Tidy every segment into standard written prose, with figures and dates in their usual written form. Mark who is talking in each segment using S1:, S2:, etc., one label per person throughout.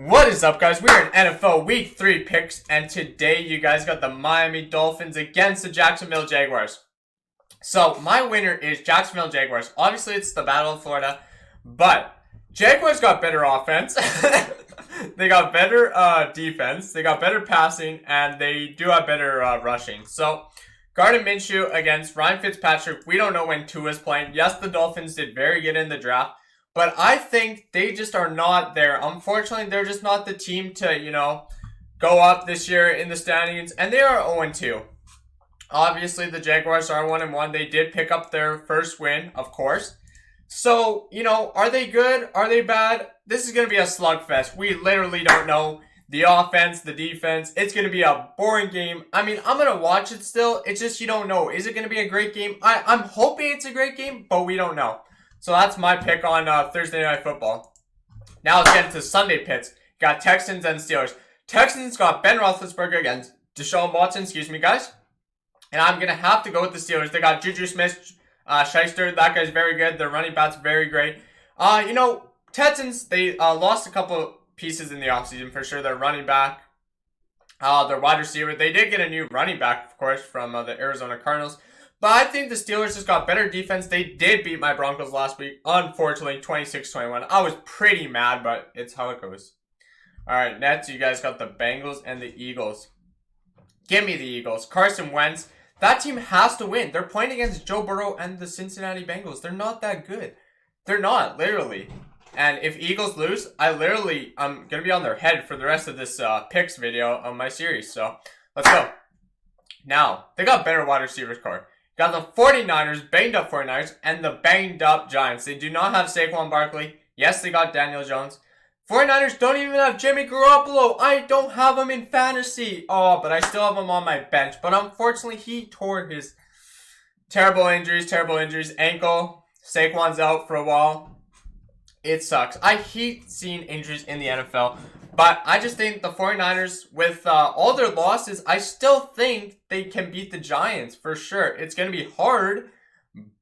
S1: What is up, guys? We are in NFL Week 3 picks, and today you guys got the Miami Dolphins against the Jacksonville Jaguars. So, my winner is Jacksonville Jaguars. Obviously, it's the Battle of Florida, but Jaguars got better offense. They got better defense. They got better passing, and they do have better rushing. So, Gardner Minshew against Ryan Fitzpatrick. We don't know when Tua's playing. Yes, the Dolphins did very good in the draft. But I think they just are not there. Unfortunately, they're just not the team to, go up this year in the standings. And they are 0-2. Obviously, the Jaguars are 1-1. They did pick up their first win, of course. So, are they good? Are they bad? This is going to be a slugfest. We literally don't know the offense, the defense. It's going to be a boring game. I mean, I'm going to watch it still. It's just you don't know. Is it going to be a great game? I'm hoping it's a great game, but we don't know. So that's my pick on Thursday Night Football. Now let's get into Sunday picks. Got Texans and Steelers. Texans got Ben Roethlisberger against Deshaun Watson, guys. And I'm going to have to go with the Steelers. They got Juju Smith-Schuster. That guy's very good. Their running back's very great. Texans, they lost a couple pieces in the offseason for sure. Their running back, their wide receiver. They did get a new running back, of course, from the Arizona Cardinals. But I think the Steelers just got better defense. They did beat my Broncos last week. Unfortunately, 26-21. I was pretty mad, but it's how it goes. Alright, next you guys got the Bengals and the Eagles. Give me the Eagles. Carson Wentz. That team has to win. They're playing against Joe Burrow and the Cincinnati Bengals. They're not that good. They're not, literally. And if Eagles lose, I'm going to be on their head for the rest of this picks video of my series. So, let's go. Now, they got better wide receivers core. Got the 49ers, banged up 49ers, and the banged up Giants. They do not have Saquon Barkley. Yes, they got Daniel Jones. 49ers don't even have Jimmy Garoppolo. I don't have him in fantasy. Oh, but I still have him on my bench. But unfortunately, he tore his terrible injuries. Ankle. Saquon's out for a while. It sucks. I hate seeing injuries in the NFL. But I just think the 49ers, with all their losses, I still think they can beat the Giants for sure. It's going to be hard,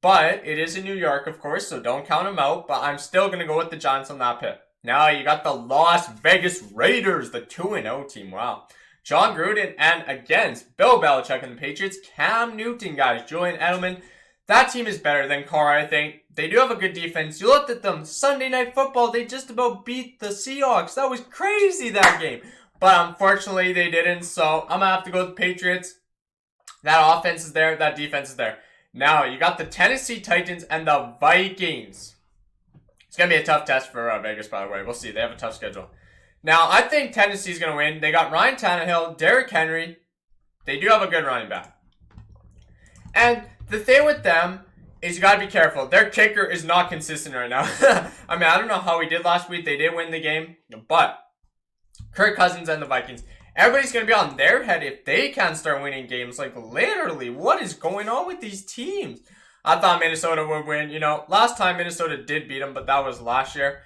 S1: but it is in New York, of course, so don't count them out. But I'm still going to go with the Giants on that pick. Now you got the Las Vegas Raiders, the 2-0 team. Wow. John Gruden and against Bill Belichick and the Patriots, Cam Newton, guys. Julian Edelman. That team is better than Carr, I think. They do have a good defense. You looked at them. Sunday Night Football, they just about beat the Seahawks. That was crazy, that game. But unfortunately, they didn't. So I'm going to have to go with the Patriots. That offense is there. That defense is there. Now, you got the Tennessee Titans and the Vikings. It's going to be a tough test for Vegas, by the way. We'll see. They have a tough schedule. Now, I think Tennessee's going to win. They got Ryan Tannehill, Derrick Henry. They do have a good running back. And the thing with them is you got to be careful. Their kicker is not consistent right now. I mean, I don't know how he did last week. They did win the game. But Kirk Cousins and the Vikings, everybody's going to be on their head if they can't start winning games. Like, literally, what is going on with these teams? I thought Minnesota would win. Last time Minnesota did beat them, but that was last year.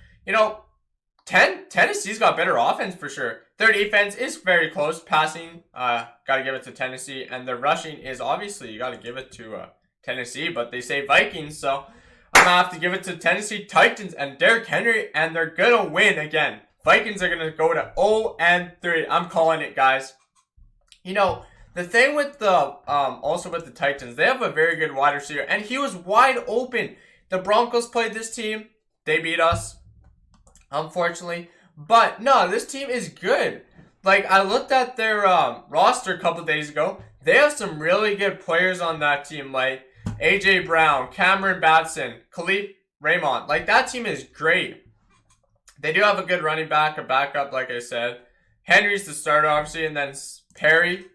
S1: Tennessee's got better offense for sure. Their defense is very close. Passing, got to give it to Tennessee. And the rushing is obviously, you got to give it to Tennessee, but they say Vikings, so I'm going to have to give it to Tennessee Titans and Derrick Henry, and they're going to win again. Vikings are going to go to 0-3. I'm calling it, guys. The thing with also with the Titans, they have a very good wide receiver, and he was wide open. The Broncos played this team. They beat us, unfortunately. But, no, this team is good. Like, I looked at their roster a couple days ago. They have some really good players on that team, like A.J. Brown, Cameron Batson, Khalif Raymond. Like, that team is great. They do have a good running back, a backup, like I said. Henry's the starter, obviously, and then Perry.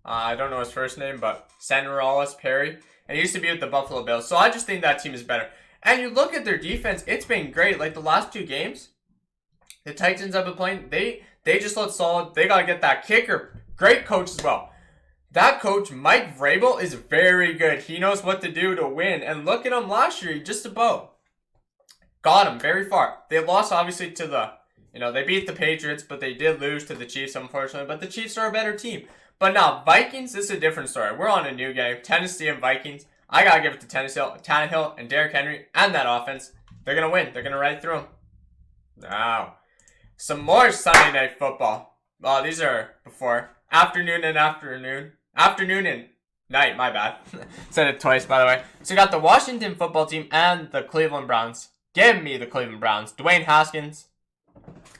S1: I don't know his first name, but Sanderales Perry. And he used to be with the Buffalo Bills. So I just think that team is better. And you look at their defense, it's been great. Like, the last two games, the Titans have been playing, they just look solid. They got to get that kicker. Great coach as well. That coach, Mike Vrabel, is very good. He knows what to do to win. And look at him last year. He just about got him very far. They lost, obviously, to they beat the Patriots, but they did lose to the Chiefs, unfortunately. But the Chiefs are a better team. But now, Vikings, this is a different story. We're on a new game. Tennessee and Vikings. I got to give it to Tannehill and Derrick Henry and that offense. They're going to win. They're going to ride through them. Now, Some more Sunday night football. Well, these are before. Afternoon and night, my bad. Said it twice, by the way. So you got the Washington football team and the Cleveland Browns. Give me the Cleveland Browns. Dwayne Haskins.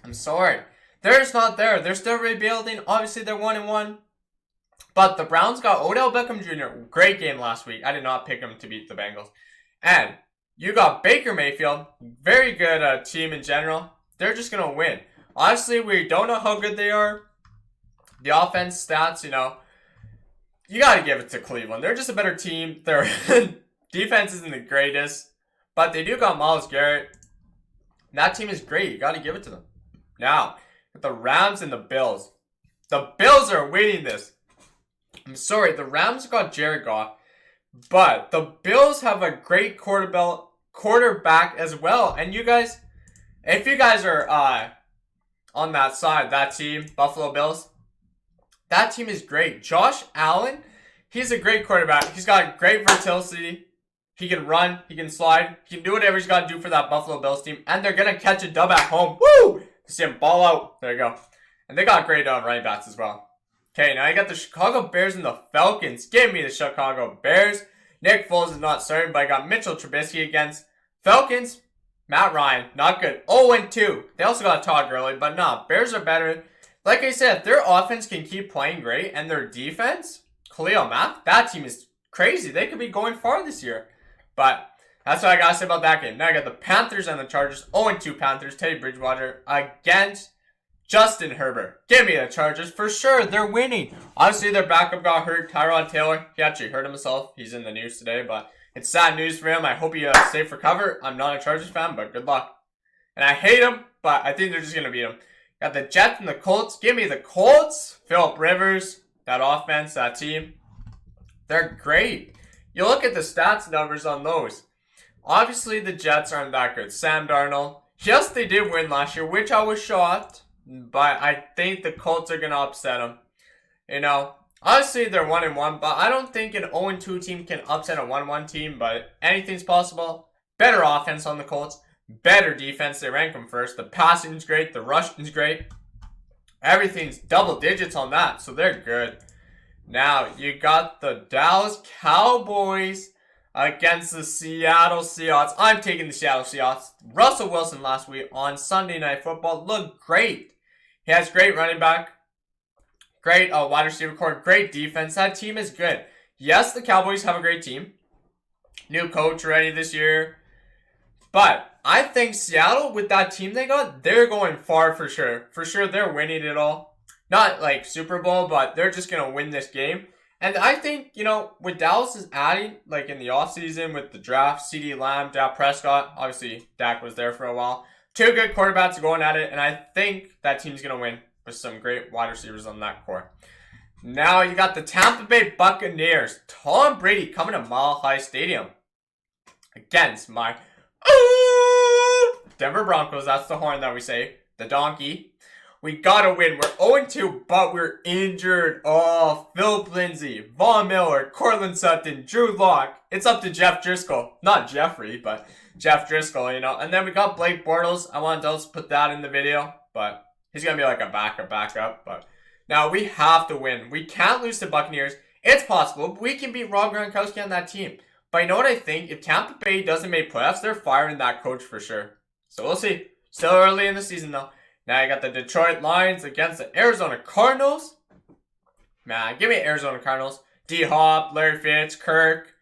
S1: I'm sorry. They're just not there. They're still rebuilding. Obviously, they're 1-1. But the Browns got Odell Beckham Jr. Great game last week. I did not pick him to beat the Bengals. And you got Baker Mayfield. Very good team in general. They're just going to win. Honestly, we don't know how good they are. The offense stats, you got to give it to Cleveland. They're just a better team. Their defense isn't the greatest. But they do got Myles Garrett. That team is great. You got to give it to them. Now, with the Rams and the Bills. The Bills are winning this. I'm sorry, the Rams got Jared Goff. But the Bills have a great quarterback as well. And you guys, if you guys are on that side, that team, Buffalo Bills, that team is great. Josh Allen, he's a great quarterback. He's got great versatility. He can run, he can slide, he can do whatever he's got to do for that Buffalo Bills team. And they're going to catch a dub at home. Woo! See him ball out. There you go. And they got great running backs as well. Okay, now you got the Chicago Bears and the Falcons. Give me the Chicago Bears. Nick Foles is not starting, but I got Mitchell Trubisky against Falcons. Matt Ryan, not good. 0-2. They also got Todd Gurley, but nah, Bears are better. Like I said, if their offense can keep playing great and their defense, Khalil Mack, that team is crazy. They could be going far this year. But that's what I got to say about that game. Now I got the Panthers and the Chargers. 0-2 Panthers. Teddy Bridgewater against Justin Herbert. Give me the Chargers. For sure, they're winning. Obviously, their backup got hurt. Tyrod Taylor, he actually hurt himself. He's in the news today, but it's sad news for him. I hope he safe for cover. I'm not a Chargers fan, but good luck. And I hate him, but I think they're just going to beat him. Got the Jets and the Colts. Give me the Colts. Phillip Rivers, that offense, that team. They're great. You look at the stats numbers on those. Obviously, the Jets aren't that good. Sam Darnold. Yes, they did win last year, which I was shocked. But I think the Colts are going to upset them. Obviously, they're 1-1. But I don't think an 0-2 team can upset a 1-1 team. But anything's possible. Better offense on the Colts. Better defense. They rank them first. The passing's great. The rushing's great. Everything's double digits on that. So they're good. Now, you got the Dallas Cowboys against the Seattle Seahawks. I'm taking the Seattle Seahawks. Russell Wilson last week on Sunday Night Football looked great. He has great running back, great wide receiver core, great defense. That team is good. Yes, the Cowboys have a great team. New coach ready this year. But I think Seattle, with that team they got, they're going far for sure. For sure, they're winning it all. Not like Super Bowl, but they're just going to win this game. And I think, with Dallas is adding, like in the offseason with the draft, CeeDee Lamb, Dak Prescott, obviously Dak was there for a while. Two good quarterbacks going at it, and I think that team's going to win with some great wide receivers on that core. Now you got the Tampa Bay Buccaneers. Tom Brady coming to Mile High Stadium against my Denver Broncos. That's the horn that we say. The donkey. We gotta win. We're 0-2, but we're injured. Oh, Philip Lindsay, Von Miller, Cortland Sutton, Drew Lock. It's up to Jeff Driscoll. Not Jeffrey, but Jeff Driscoll, And then we got Blake Bortles. I wanted to also put that in the video, but he's gonna be like a backup. But now we have to win. We can't lose to Buccaneers. It's possible, but we can beat Rob Gronkowski on that team. But you know what I think? If Tampa Bay doesn't make playoffs, they're firing that coach for sure. So we'll see. Still early in the season, though. Now you got the Detroit Lions against the Arizona Cardinals. Man, give me Arizona Cardinals. D-Hop, Larry Fitz, Kirk,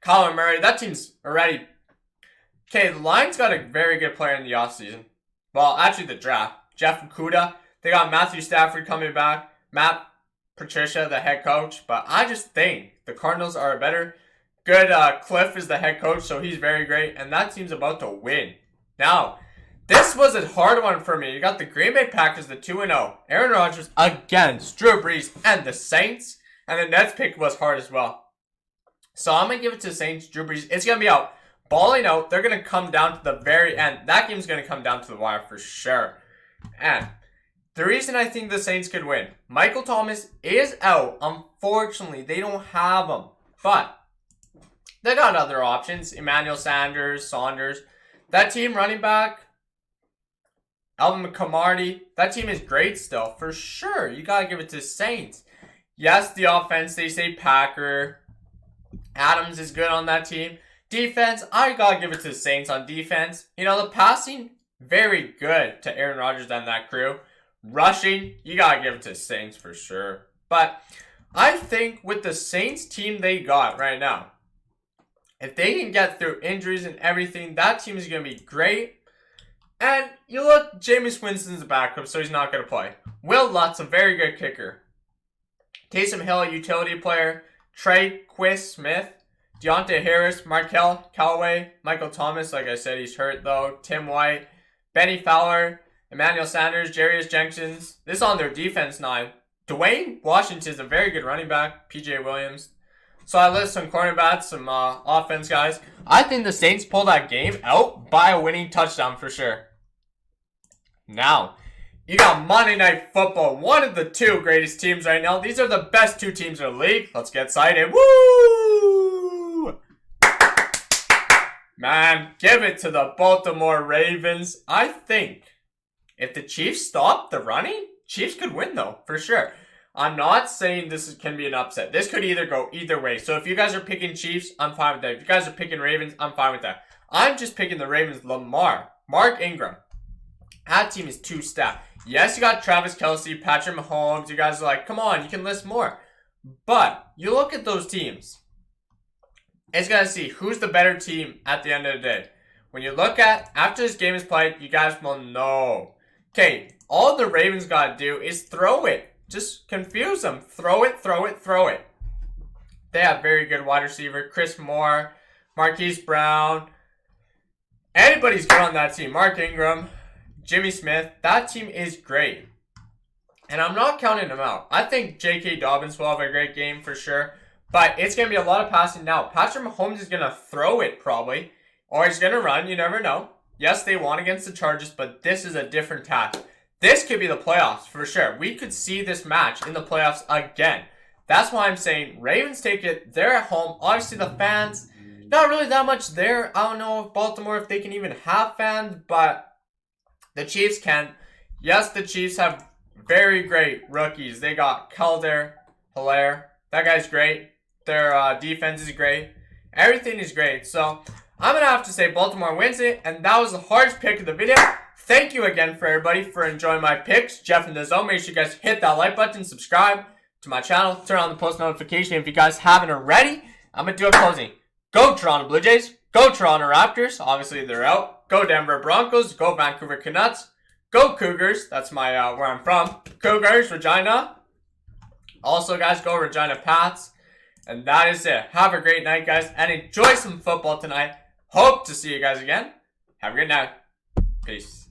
S1: Kyler Murray. That team's already... Okay, the Lions got a very good player in the offseason. Well, actually the draft. Jeff Okudah. They got Matthew Stafford coming back. Matt Patricia, the head coach. But I just think the Cardinals are a better... Good, Cliff is the head coach, so he's very great. And that team's about to win. Now... This was a hard one for me. You got the Green Bay Packers, the 2-0. Aaron Rodgers against Drew Brees and the Saints. And the Nets pick was hard as well. So I'm going to give it to the Saints. Drew Brees, it's going to be out. Balling out. They're going to come down to the very end. That game's going to come down to the wire for sure. And the reason I think the Saints could win. Michael Thomas is out. Unfortunately, they don't have him. But they got other options. Emmanuel Sanders, Saunders. That team running back... Alvin Kamara, that team is great still, for sure. You gotta give it to Saints. Yes, the offense, they say Packer. Adams is good on that team. Defense, I gotta give it to the Saints on defense. You know, the passing, very good to Aaron Rodgers and that crew. Rushing, you gotta give it to the Saints for sure. But I think with the Saints team they got right now, if they can get through injuries and everything, that team is going to be great. And you look, Jameis Winston's a backup, so he's not going to play. Will Lutz, a very good kicker. Taysom Hill, a utility player. Trey Quiz Smith. Deontay Harris, Markel Callaway. Michael Thomas, like I said, he's hurt though. Tim White. Benny Fowler. Emmanuel Sanders. Jarius Jenkins. This is on their defense line. Dwayne Washington is a very good running back. PJ Williams. So I list some cornerbacks, some offense guys. I think the Saints pull that game out by a winning touchdown for sure. Now, you got Monday Night Football, one of the two greatest teams right now. These are the best two teams in the league. Let's get excited. Woo! Man, give it to the Baltimore Ravens. I think if the Chiefs stop the running, Chiefs could win though, for sure. I'm not saying this can be an upset. This could either go either way. So if you guys are picking Chiefs, I'm fine with that. If you guys are picking Ravens, I'm fine with that. I'm just picking the Ravens. Mark Ingram. That team is too stacked. Yes, you got Travis Kelce, Patrick Mahomes. You guys are like, come on, you can list more. But you look at those teams. It's going to see who's the better team at the end of the day. When you look at, after this game is played, you guys will know. Okay, all the Ravens got to do is throw it. Just confuse them. Throw it, throw it, throw it. They have very good wide receiver. Chris Moore, Marquise Brown. Anybody's good on that team. Mark Ingram, Jimmy Smith. That team is great. And I'm not counting them out. I think J.K. Dobbins will have a great game for sure. But it's going to be a lot of passing now. Patrick Mahomes is going to throw it probably. Or he's going to run. You never know. Yes, they won against the Chargers, but this is a different task. This could be the playoffs for sure. We could see this match in the playoffs again. That's why I'm saying Ravens take it. They're at home. Obviously, the fans, not really that much there. I don't know if Baltimore, if they can even have fans, but the Chiefs can. Yes, the Chiefs have very great rookies. They got Calder, Hilaire. That guy's great. Their defense is great. Everything is great. So I'm going to have to say Baltimore wins it. And that was the hardest pick of the video. Thank you again for everybody for enjoying my picks. Jeff and the Zone. Make sure you guys hit that like button, subscribe to my channel, turn on the post notification if you guys haven't already. I'm going to do a closing. Go Toronto Blue Jays. Go Toronto Raptors. Obviously, they're out. Go Denver Broncos. Go Vancouver Canucks. Go Cougars. That's my where I'm from. Cougars, Regina. Also, guys, go Regina Pats. And that is it. Have a great night, guys, and enjoy some football tonight. Hope to see you guys again. Have a great night. Peace.